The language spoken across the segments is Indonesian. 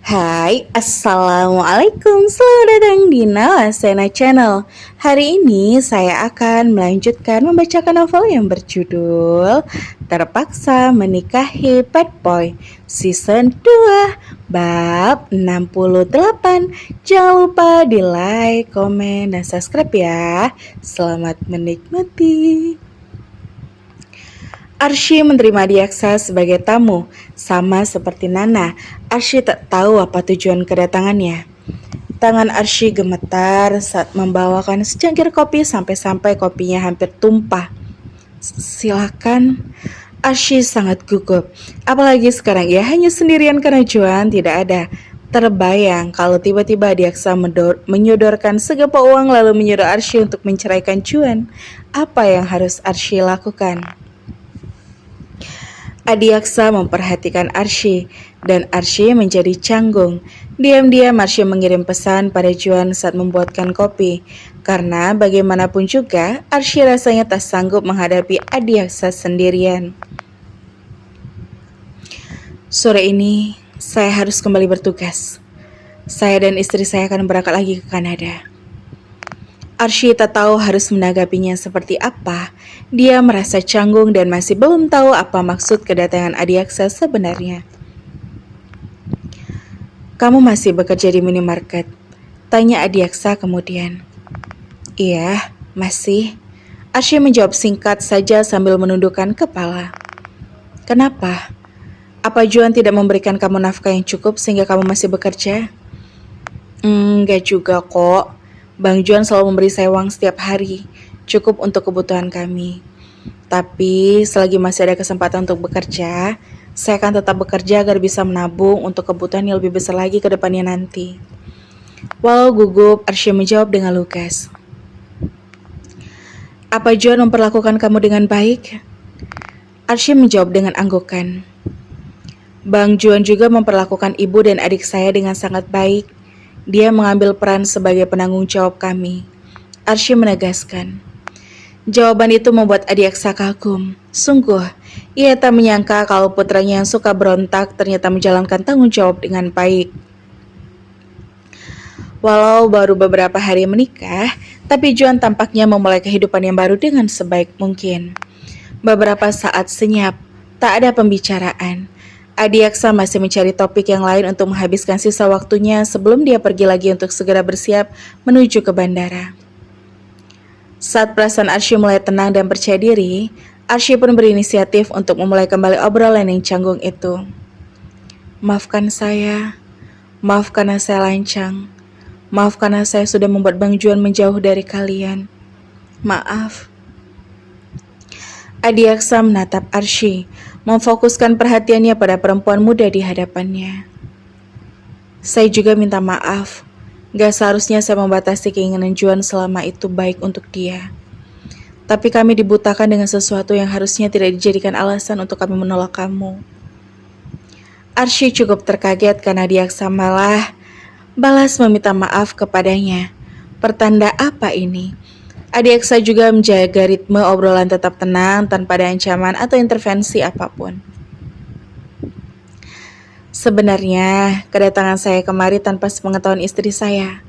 Hai, Assalamualaikum, selamat datang di Nawasena Channel. Hari ini saya akan melanjutkan membacakan novel yang berjudul Terpaksa Menikahi Bad Boy Season 2 Bab 68. Jangan lupa di like, komen, dan subscribe ya. Selamat menikmati. Arsy menerima Adiaksa sebagai tamu. Sama seperti Nana, Arsy tak tahu apa tujuan kedatangannya. Tangan Arsy gemetar saat membawakan secangkir kopi sampai-sampai kopinya hampir tumpah. Silakan. Arsy sangat gugup. Apalagi sekarang ia hanya sendirian karena Juan tidak ada. Terbayang kalau tiba-tiba Adiaksa menyodorkan segapa uang lalu menyuruh Arsy untuk menceraikan Juan. Apa yang harus Arsy lakukan? Adiaksa memperhatikan Arsy, dan Arsy menjadi canggung. Diam-diam Arsy mengirim pesan pada Juan saat membuatkan kopi, karena bagaimanapun juga Arsy rasanya tak sanggup menghadapi Adiaksa sendirian. Sore ini saya harus kembali bertugas. Saya dan istri saya akan berangkat lagi ke Kanada. Arsy tak tahu harus menanggapinya seperti apa. Dia merasa canggung dan masih belum tahu apa maksud kedatangan Adiaksa sebenarnya. Kamu masih bekerja di minimarket? Tanya Adiaksa kemudian. Iya, masih. Arsy menjawab singkat saja sambil menundukkan kepala. Kenapa? Apa Juan tidak memberikan kamu nafkah yang cukup sehingga kamu masih bekerja? Enggak juga kok. Bang Juan selalu memberi saya uang setiap hari, cukup untuk kebutuhan kami. Tapi selagi masih ada kesempatan untuk bekerja, saya akan tetap bekerja agar bisa menabung untuk kebutuhan yang lebih besar lagi ke depannya nanti. Walau gugup, Arsy menjawab dengan lugas. Apa Juan memperlakukan kamu dengan baik? Arsy menjawab dengan anggukan. Bang Juan juga memperlakukan ibu dan adik saya dengan sangat baik. Dia mengambil peran sebagai penanggung jawab kami. Arsy menegaskan. Jawaban itu membuat Adiaksa kagum. Sungguh, ia tak menyangka kalau putranya yang suka berontak ternyata menjalankan tanggung jawab dengan baik. Walau baru beberapa hari menikah, tapi Juan tampaknya memulai kehidupan yang baru dengan sebaik mungkin. Beberapa saat senyap, tak ada pembicaraan. Adiaksa masih mencari topik yang lain untuk menghabiskan sisa waktunya sebelum dia pergi lagi untuk segera bersiap menuju ke bandara. Saat perasaan Arsy mulai tenang dan percaya diri, Arsy pun berinisiatif untuk memulai kembali obrolan yang canggung itu. Maaf karena saya lancang, maaf karena saya sudah membuat Bang Juan menjauh dari kalian. Maaf. Adiaksa menatap Arsy, memfokuskan perhatiannya pada perempuan muda di hadapannya. Saya juga minta maaf. Gak seharusnya saya membatasi keinginan Juan selama itu baik untuk dia. Tapi kami dibutakan dengan sesuatu yang harusnya tidak dijadikan alasan untuk kami menolak kamu. Arsy cukup terkaget karena Adiaksa malah balas meminta maaf kepadanya. Pertanda apa ini? Adiaksa juga menjaga ritme obrolan tetap tenang tanpa ada ancaman atau intervensi apapun. Sebenarnya, kedatangan saya kemari tanpa sepengetahuan istri saya.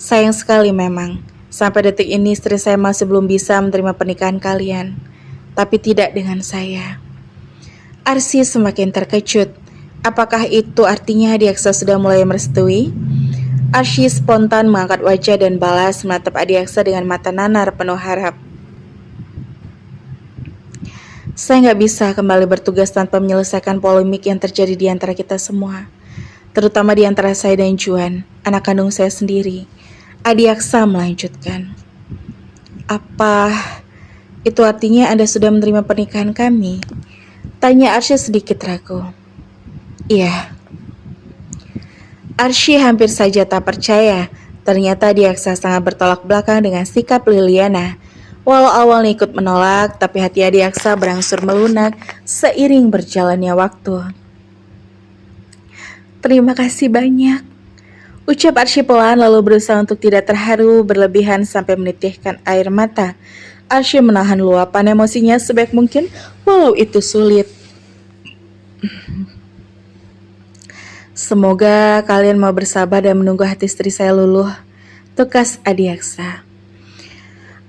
Sayang sekali memang, sampai detik ini istri saya masih belum bisa menerima pernikahan kalian. Tapi tidak dengan saya. Arsy semakin terkejut. Apakah itu artinya Adiaksa sudah mulai merestui? Arsy spontan mengangkat wajah dan balas menatap Adiaksa dengan mata nanar penuh harap. Saya nggak bisa kembali bertugas tanpa menyelesaikan polemik yang terjadi di antara kita semua. Terutama di antara saya dan Juan, anak kandung saya sendiri. Adiaksa melanjutkan. Apa itu artinya Anda sudah menerima pernikahan kami? Tanya Arsy sedikit ragu. Iya. Arsy hampir saja tak percaya. Ternyata Adiaksa sangat bertolak belakang dengan sikap Liliana. Walau awalnya ikut menolak, tapi hati Adiaksa berangsur melunak seiring berjalannya waktu. Terima kasih banyak. Ucap Arsy pelan lalu berusaha untuk tidak terharu berlebihan sampai menitikkan air mata. Arsy menahan luapan emosinya sebaik mungkin walau itu sulit. Semoga kalian mau bersabar dan menunggu hati istri saya luluh, tukas Adiaksa.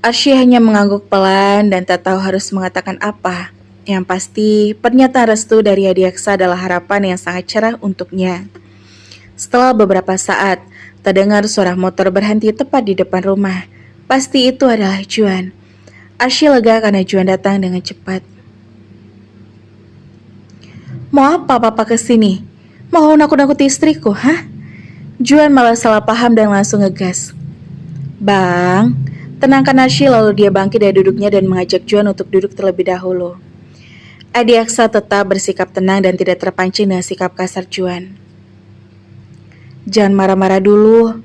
Arsy hanya mengangguk pelan dan tak tahu harus mengatakan apa. Yang pasti, pernyataan restu dari Adiaksa adalah harapan yang sangat cerah untuknya. Setelah beberapa saat, terdengar suara motor berhenti tepat di depan rumah. Pasti itu adalah Juan. Arsy lega karena Juan datang dengan cepat. Mau apa papa kesini? Mau nakut-nakuti istriku, hah? Juan malah salah paham dan langsung ngegas. Bang, tenangkan Arsy lalu dia bangkit dari duduknya dan mengajak Juan untuk duduk terlebih dahulu. Adiaksa tetap bersikap tenang dan tidak terpancing dengan sikap kasar Juan. Jangan marah-marah dulu,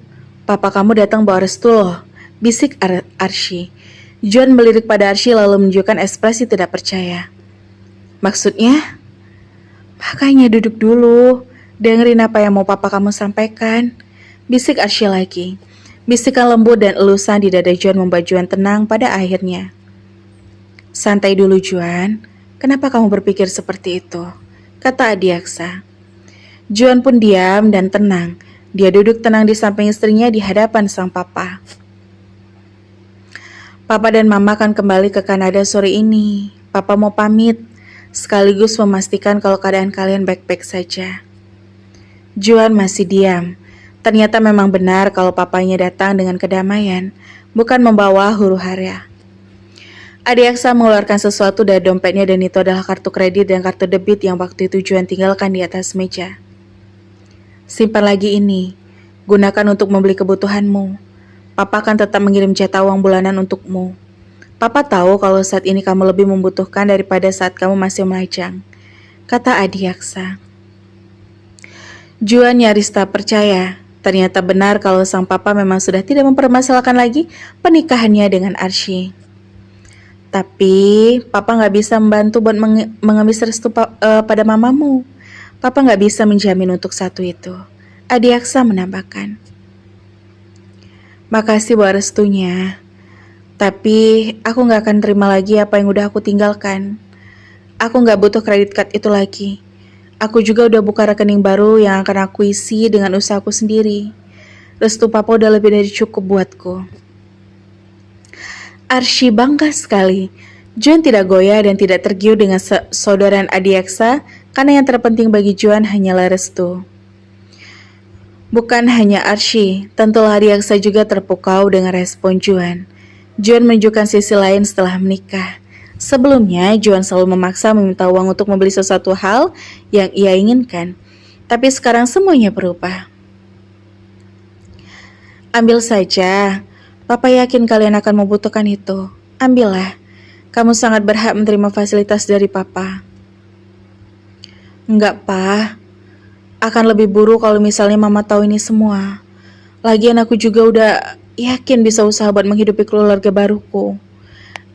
papa kamu datang bawa restu loh, bisik Arsy. Juan melirik pada Arsy lalu menunjukkan ekspresi tidak percaya. Maksudnya? Makanya duduk dulu, dengerin apa yang mau papa kamu sampaikan, bisik Arsy lagi. Bisikan lembut dan elusan di dada Juan membuat Juan tenang pada akhirnya. Santai dulu Juan, kenapa kamu berpikir seperti itu? Kata Adiaksa. Juan pun diam dan tenang. Dia duduk tenang di samping istrinya di hadapan sang papa. Papa dan mama akan kembali ke Kanada sore ini. Papa mau pamit, sekaligus memastikan kalau keadaan kalian baik-baik saja. Juan masih diam. Ternyata memang benar kalau papanya datang dengan kedamaian, bukan membawa huru-hara. Adiaksa mengeluarkan sesuatu dari dompetnya dan itu adalah kartu kredit dan kartu debit yang waktu itu Juan tinggalkan di atas meja. Simpan lagi ini, gunakan untuk membeli kebutuhanmu. Papa akan tetap mengirim jatah uang bulanan untukmu. Papa tahu kalau saat ini kamu lebih membutuhkan daripada saat kamu masih melajang, kata Adiaksa. Juan nyaris tak percaya. Ternyata benar kalau sang papa memang sudah tidak mempermasalahkan lagi pernikahannya dengan Arsy. Tapi papa gak bisa membantu buat mengemis restu pada mamamu. Papa gak bisa menjamin untuk satu itu. Adiaksa menambahkan. Makasih buat restunya. Tapi aku gak akan terima lagi apa yang udah aku tinggalkan. Aku gak butuh kredit card itu lagi. Aku juga udah buka rekening baru yang akan aku isi dengan usahaku sendiri. Restu papa udah lebih dari cukup buatku. Arsy bangga sekali. Juan tidak goyah dan tidak tergiur dengan saudaraan Adiaksa karena yang terpenting bagi Juan hanyalah restu. Bukan hanya Arsy, tentulah Adiaksa juga terpukau dengan respon Juan. Juan menunjukkan sisi lain setelah menikah. Sebelumnya, Juan selalu memaksa meminta uang untuk membeli sesuatu hal yang ia inginkan. Tapi sekarang semuanya berubah. Ambil saja, Papa yakin kalian akan membutuhkan itu. Ambillah, kamu sangat berhak menerima fasilitas dari Papa. Enggak, Pa. Akan lebih buruk kalau misalnya Mama tahu ini semua. Lagian aku juga udah yakin bisa usaha buat menghidupi keluarga baruku.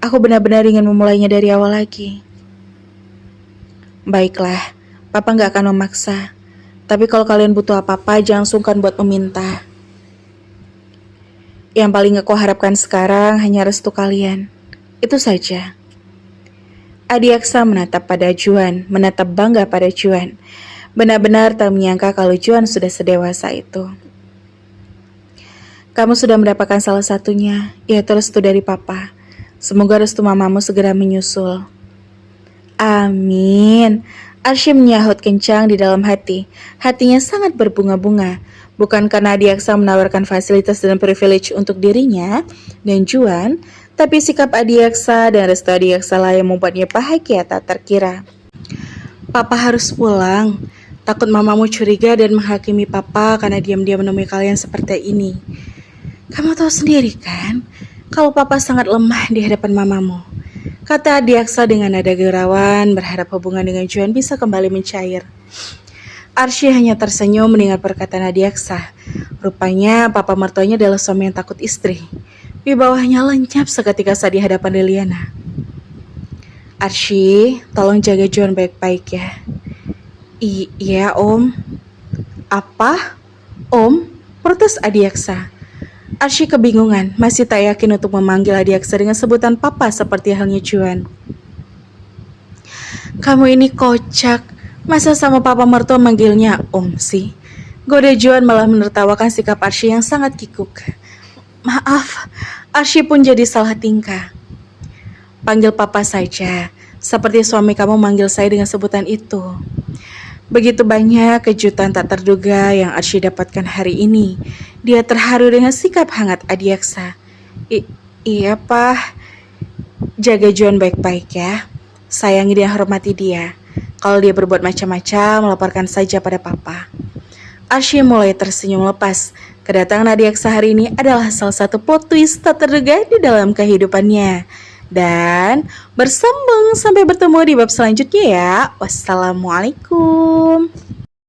Aku benar-benar ingin memulainya dari awal lagi. Baiklah, Papa gak akan memaksa. Tapi kalau kalian butuh apa-apa, jangan sungkan buat meminta. Yang paling aku harapkan sekarang hanya restu kalian. Itu saja. Adiaksa menatap pada Juan, menatap bangga pada Juan. Benar-benar tak menyangka kalau Juan sudah sedewasa itu. Kamu sudah mendapatkan salah satunya, yaitu restu dari Papa. Semoga restu mamamu segera menyusul. Amin. Arsy menyahut kencang di dalam hati. Hatinya sangat berbunga-bunga. Bukan karena Adiaksa menawarkan fasilitas dan privilege untuk dirinya dan Juan, tapi sikap Adiaksa dan restu Adiaksa lah yang membuatnya bahagia tak terkira. Papa harus pulang. Takut mamamu curiga dan menghakimi Papa karena diam-diam menemui kalian seperti ini. Kamu tahu sendiri kan? Kalau Papa sangat lemah di hadapan mamamu, kata Adiaksa dengan nada gerawan, berharap hubungan dengan Juan bisa kembali mencair. Arsy hanya tersenyum mendengar perkataan Adiaksa. Rupanya papa mertuanya adalah suami yang takut istri. Wibawanya lenyap seketika saat di hadapan Liliana. Arsy, tolong jaga Juan baik-baik ya. Iya, Om. Apa? Om? protes Adiaksa. Arsy kebingungan, masih tak yakin untuk memanggil Adiaksa dengan sebutan papa seperti halnya Juan. Kamu ini kocak, masa sama papa mertua manggilnya Om sih? Goda Juan malah menertawakan sikap Arsy yang sangat kikuk. Maaf, Arsy pun jadi salah tingkah. Panggil papa saja, seperti suami kamu manggil saya dengan sebutan itu. Begitu banyak kejutan tak terduga yang Arsy dapatkan hari ini. Dia terharu dengan sikap hangat Adiaksa. Iya, Pak. Jaga Juan baik-baik ya. Sayangi dan hormati dia. Kalau dia berbuat macam-macam, laporkan saja pada papa. Arsy mulai tersenyum lepas. Kedatangan Adiaksa hari ini adalah salah satu plot twist tak terduga di dalam kehidupannya. Dan bersambung sampai bertemu di bab selanjutnya ya. Wassalamualaikum.